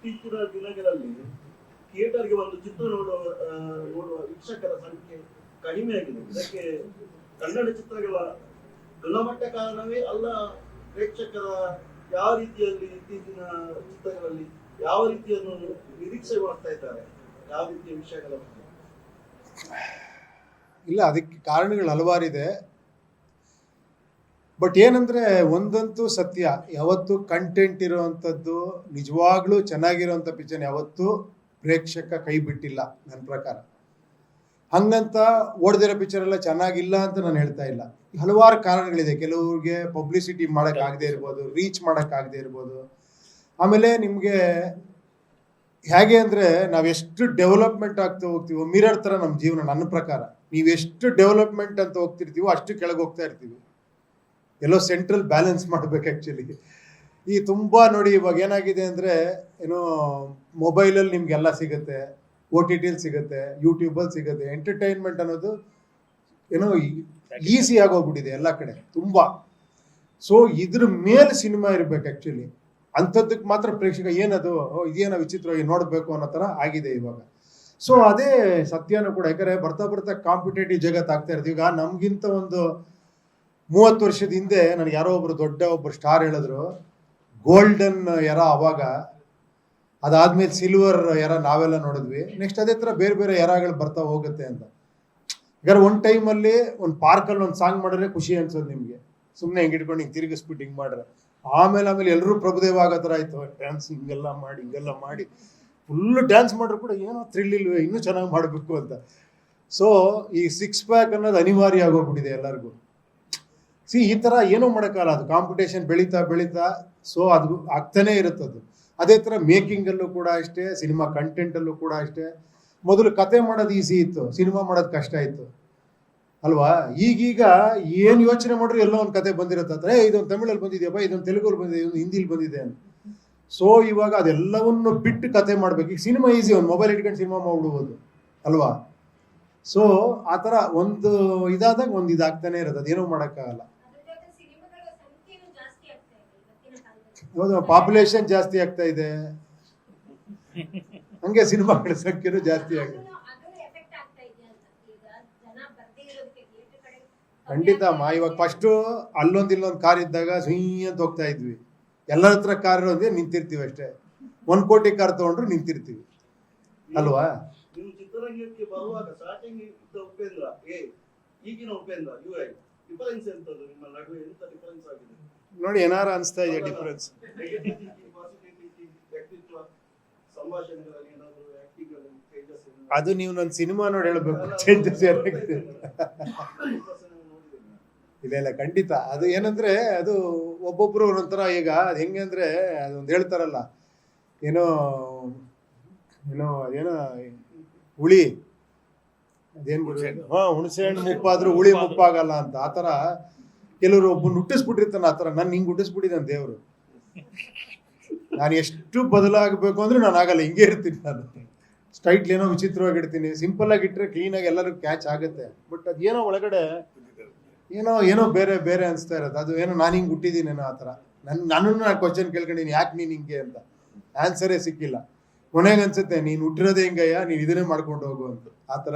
ಇತ್ತೀಚಿನ ದಿನಗಳಲ್ಲಿ ಥಿಯೇಟರ್ಗೆ ಒಂದು ಚಿತ್ರ ನೋಡುವ ವೀಕ್ಷಕರ ಸಂಖ್ಯೆ ಕಡಿಮೆ ಆಗಿದೆ. ಇದಕ್ಕೆ ಕನ್ನಡ ಚಿತ್ರಗಳ ಗುಣಮಟ್ಟ ಕಾರಣವೇ ಅಲ್ಲ, ಪ್ರೇಕ್ಷಕರ ಯಾವ ರೀತಿಯಲ್ಲಿ ಇತ್ತೀಚಿನ ಚಿತ್ರಗಳಲ್ಲಿ ಯಾವ ರೀತಿಯನ್ನು ನಿರೀಕ್ಷೆ ಮಾಡ್ತಾ ಇದ್ದಾರೆ, ಯಾವ ರೀತಿಯ ವಿಷಯಗಳ ಬಗ್ಗೆ? ಇಲ್ಲ, ಅದಕ್ಕೆ ಕಾರಣಗಳು ಹಲವಾರಿದೆ. ಬಟ್ ಏನಂದ್ರೆ ಒಂದಂತೂ ಸತ್ಯ, ಯಾವತ್ತು ಕಂಟೆಂಟ್ ಇರುವಂಥದ್ದು ನಿಜವಾಗ್ಲೂ ಚೆನ್ನಾಗಿರೋಂಥ ಪಿಕ್ಚರ್ ಯಾವತ್ತೂ ಪ್ರೇಕ್ಷಕ ಕೈ ಬಿಟ್ಟಿಲ್ಲ ನನ್ನ ಪ್ರಕಾರ. ಹಂಗಂತ ಓಡ್ದಿರೋ ಪಿಕ್ಚರ್ ಎಲ್ಲ ಚೆನ್ನಾಗಿಲ್ಲ ಅಂತ ನಾನು ಹೇಳ್ತಾ ಇಲ್ಲ. ಹಲವಾರು ಕಾರಣಗಳಿದೆ. ಕೆಲವ್ರಿಗೆ ಪಬ್ಲಿಸಿಟಿ ಮಾಡೋಕ್ಕಾಗದೇ ಇರ್ಬೋದು, ರೀಚ್ ಮಾಡೋಕ್ಕಾಗದೇ ಇರ್ಬೋದು. ಆಮೇಲೆ ನಿಮಗೆ ಹೇಗೆ ಅಂದರೆ ನಾವೆಷ್ಟು ಡೆವಲಪ್ಮೆಂಟ್ ಆಗ್ತಾ ಹೋಗ್ತೀವೋ ಮಿರರ್ ಥರ ನಮ್ಮ ಜೀವನ. ನನ್ನ ಪ್ರಕಾರ ನೀವೆಷ್ಟು ಡೆವಲಪ್ಮೆಂಟ್ ಅಂತ ಹೋಗ್ತಿರ್ತೀವೋ ಅಷ್ಟು ಕೆಳಗೆ ಹೋಗ್ತಾ ಇರ್ತೀವಿ. ಎಲ್ಲೋ ಸೆಂಟ್ರಲ್ ಬ್ಯಾಲೆನ್ಸ್ ಮಾಡಬೇಕು ಆ್ಯಕ್ಚುಲಿ. ಈ ತುಂಬ ನೋಡಿ ಇವಾಗ ಏನಾಗಿದೆ ಅಂದರೆ ಏನೋ ಮೊಬೈಲಲ್ಲಿ ನಿಮಗೆಲ್ಲ ಸಿಗುತ್ತೆ, OTT ಸಿಗುತ್ತೆ, ಯೂಟ್ಯೂಬಲ್ಲಿ ಸಿಗುತ್ತೆ. ಎಂಟರ್ಟೈನ್ಮೆಂಟ್ ಅನ್ನೋದು ಏನೋ ಈಸಿ ಆಗೋಗ್ಬಿಟ್ಟಿದೆ ಎಲ್ಲ ಕಡೆ ತುಂಬ. ಸೊ ಇದ್ರ ಮೇಲೆ ಸಿನಿಮಾ ಇರಬೇಕು ಆ್ಯಕ್ಚುಲಿ. ಅಂಥದ್ದಕ್ಕೆ ಮಾತ್ರ ಪ್ರೇಕ್ಷಕ ಏನದು ಇದೇನೋ ವಿಚಿತ್ರವಾಗಿ ನೋಡಬೇಕು ಅನ್ನೋ ಥರ ಆಗಿದೆ ಇವಾಗ. ಸೊ ಅದೇ ಸತ್ಯನೂ ಕೂಡ. ಯಾಕಂದರೆ ಬರ್ತಾ ಬರ್ತಾ ಕಾಂಪಿಟೇಟಿವ್ ಜಗತ್ತು ಆಗ್ತಾ ಇರ್ತೀವಿ. ಈಗ ನಮಗಿಂತ ಒಂದು 30 ವರ್ಷದ ಹಿಂದೆ ನನಗೆ ಯಾರೋ ಒಬ್ಬರು ಸ್ಟಾರ್ ಹೇಳಿದ್ರು ಗೋಲ್ಡನ್ ಎರ ಅವಾಗ, ಅದಾದ್ಮೇಲೆ ಸಿಲ್ವರ್ ಎರ ನಾವೆಲ್ಲ ನೋಡಿದ್ವಿ. ನೆಕ್ಸ್ಟ್ ಅದೇ ಥರ ಬೇರೆ ಬೇರೆ ಎರಾಗಳು ಬರ್ತಾ ಹೋಗುತ್ತೆ ಅಂತ. ಈಗ ಒಂದು ಟೈಮಲ್ಲಿ ಒಂದು ಪಾರ್ಕಲ್ಲಿ ಒಂದು ಸಾಂಗ್ ಮಾಡಿದ್ರೆ ಖುಷಿ ಅನ್ಸೋದು ನಿಮಗೆ, ಸುಮ್ಮನೆ ಹಿಂಗೆ ಇಟ್ಕೊಂಡು ಹಿಂಗೆ ತಿರುಗಿಸ್ಬಿಟ್ಟು ಹಿಂಗೆ ಮಾಡ್ರೆ. ಆಮೇಲೆ ಎಲ್ಲರೂ ಪ್ರಭುದೇವ ಆಗೋ ಥರ ಆಯಿತು. ಡ್ಯಾನ್ಸ್ ಹಿಂಗೆಲ್ಲ ಮಾಡಿ ಫುಲ್ಲು ಡ್ಯಾನ್ಸ್ ಮಾಡ್ರು ಕೂಡ ಏನೋ ಥ್ರಿಲ್ ಇಲ್ವೇ, ಇನ್ನೂ ಚೆನ್ನಾಗಿ ಮಾಡಬೇಕು ಅಂತ. ಸೊ ಈ 6 ಪ್ಯಾಕ್ ಅನ್ನೋದು ಅನಿವಾರ್ಯ ಆಗೋಗ್ಬಿಟ್ಟಿದೆ ಎಲ್ಲರಿಗೂ. ಈ ಥರ ಏನೂ ಮಾಡೋಕ್ಕಲ್ಲ, ಅದು ಕಾಂಪಿಟೇಷನ್ ಬೆಳೀತಾ ಸೊ ಅದು ಆಗ್ತಾನೇ ಇರುತ್ತದು. ಅದೇ ಥರ ಮೇಕಿಂಗಲ್ಲೂ ಕೂಡ ಅಷ್ಟೇ, ಸಿನಿಮಾ ಕಂಟೆಂಟಲ್ಲೂ ಕೂಡ ಅಷ್ಟೇ. ಮೊದಲು ಕತೆ ಮಾಡೋದು ಈಸಿ ಇತ್ತು, ಸಿನಿಮಾ ಮಾಡೋದು ಕಷ್ಟ ಇತ್ತು ಅಲ್ವಾ? ಈಗೀಗ ಏನು ಯೋಚನೆ ಮಾಡ್ರು ಎಲ್ಲೋ ಒಂದು ಕತೆ ಬಂದಿರುತ್ತೆ. ಇದೊಂದು ತಮಿಳಲ್ಲಿ ಬಂದಿದೆಯಪ್ಪ, ಇದೊಂದು ತೆಲುಗಲ್ಲಿ ಬಂದಿದೆ, ಇದೊಂದು ಹಿಂದಿಲಿ ಬಂದಿದೆ ಅಂತ. ಸೊ ಇವಾಗ ಅದೆಲ್ಲವನ್ನು ಬಿಟ್ಟು ಕತೆ ಮಾಡ್ಬೇಕು. ಈಗ ಸಿನಿಮಾ ಈಸಿ, ಒಂದು ಮೊಬೈಲ್ ಇಟ್ಕೊಂಡು ಸಿನಿಮಾ ಮಾಡ್ಬಿಡ್ಬೋದು ಅಲ್ವಾ? ಸೊ ಆ ಥರ ಒಂದು ಇದಾದಾಗ ಒಂದು ಇದಾಗ್ತಾನೆ ಇರುತ್ತೆ, ಅದೇನೂ ಮಾಡೋಕ್ಕಾಗಲ್ಲ. ಹೌದು, ಪಾಪ್ಯುಲೇಷನ್ ಜಾಸ್ತಿ ಆಗ್ತಾ ಇದೆ, ಹಂಗೆ ಸಿನಿಮಾಗಳ ಸಂಖ್ಯೆನೂ ಜಾಸ್ತಿ ಆಗಿದೆ. ಖಂಡಿತ ಅಮ್ಮ. ಇವಾಗ ಫಸ್ಟು ಇಲ್ಲೊಂದು ಕಾರ್ ಇದ್ದಾಗ ಸುಯ್ ಅಂತ ಹೋಗ್ತಾ ಇದ್ವಿ. ಎಲ್ಲರ ಹತ್ರ ಕಾರ್ ಇರೋದೇ ನಿಂತಿರ್ತೀವಿ ಅಷ್ಟೇ. 1 ಕೋಟಿ ಕಾರ್ ತಗೊಂಡ್ರು ನಿಂತಿರ್ತೀವಿ ಅಲ್ವಾ? ನೀವು ಚಿತ್ರರಂಗಕ್ಕೆ ಬರುವಾಗ ಸ್ಟಾರ್ಟಿಂಗ್ ಉಪೇಂದ್ರ ಈಗಿನ ಉಪೇಂದ್ರ ಡಿಫರೆನ್ಸ್ ಎಂತದ್ದು ನಿಮ್ಮ ನಡುವೆ? ಎಂತ ಡಿಫರೆನ್ಸ್ ಆಗಿದೆ ನೋಡಿ, ಏನಾರು ಅನಿಸ್ತಾ ಇದೆ ಡಿಫರೆನ್ಸ್? ಅದು ನೀವು ನನ್ನ ಸಿನಿಮಾ ನೋಡಿ ಹೇಳ್ಬೇಕು, ಚೇಂಜಸ್ ಏನಾಗಿದೆ. ಇಲ್ಲ ಖಂಡಿತ. ಅದು ಏನಂದ್ರೆ ಅದು ಒಬ್ಬೊಬ್ರು ಒಂಥರ. ಈಗ ಅದು ಹೆಂಗೆ ಅಂದ್ರೆ ಅದೊಂದು ಹೇಳ್ತಾರಲ್ಲ, ಏನೋ ಹುಳಿ ಅದೇನು ಹುಣಸೆ ಹಣ್ಣು ಮುಪ್ಪಾದ್ರೂ ಹುಳಿ ಮುಪ್ಪಾಗಲ್ಲ ಅಂತ. ಆ ಥರ ಕೆಲವರು ಒಬ್ಬನ ಹುಟ್ಟಿಸ್ಬಿಟ್ಟಿರ್ತಾನೆ. ಆ ಥರ ನನ್ನ ಹಿಂಗೆ ಹುಟ್ಟಿಸ್ಬಿಟ್ಟಿದ್ದಾನೆ ದೇವರು. ನಾನು ಎಷ್ಟು ಬದಲಾಗಬೇಕು ಅಂದ್ರೆ ನಾನು ಆಗಲ್ಲ, ಹಿಂಗೆ ಇರ್ತೀನಿ ನಾನು. ಸ್ಟ್ರೈಟ್ಲಿ ಏನೋ ವಿಚಿತ್ರವಾಗಿರ್ತೀನಿ, ಸಿಂಪಲ್ ಆಗಿಟ್ರೆ ಕ್ಲೀನಾಗಿ ಎಲ್ಲರಿಗೂ ಕ್ಯಾಚ್ ಆಗುತ್ತೆ. ಬಟ್ ಅದೇನೋ ಒಳಗಡೆ ಏನೋ ಬೇರೆ ಅನಿಸ್ತಾ ಇರೋದು. ಅದು ಏನೋ ನಾನು ಹಿಂಗೆ ಹುಟ್ಟಿದ್ದೀನೇನೋ ಆ ಥರ. ನನ್ನನ್ನು ಕ್ವಶನ್ ಕೇಳ್ಕೊಂಡಿನಿ, ಯಾಕೆ ನೀನು ಹಿಂಗೆ ಅಂತ ಆನ್ಸರೇ ಸಿಕ್ಕಿಲ್ಲ. ಕೊನೆಗೆ ಅನ್ಸುತ್ತೆ ನೀನು ಹುಟ್ಟಿರೋದೇ ಹಿಂಗಯ್ಯ, ನೀನು ಇದನ್ನೇ ಮಾಡ್ಕೊಂಡು ಹೋಗು ಅಂತ. ಆ ಥರ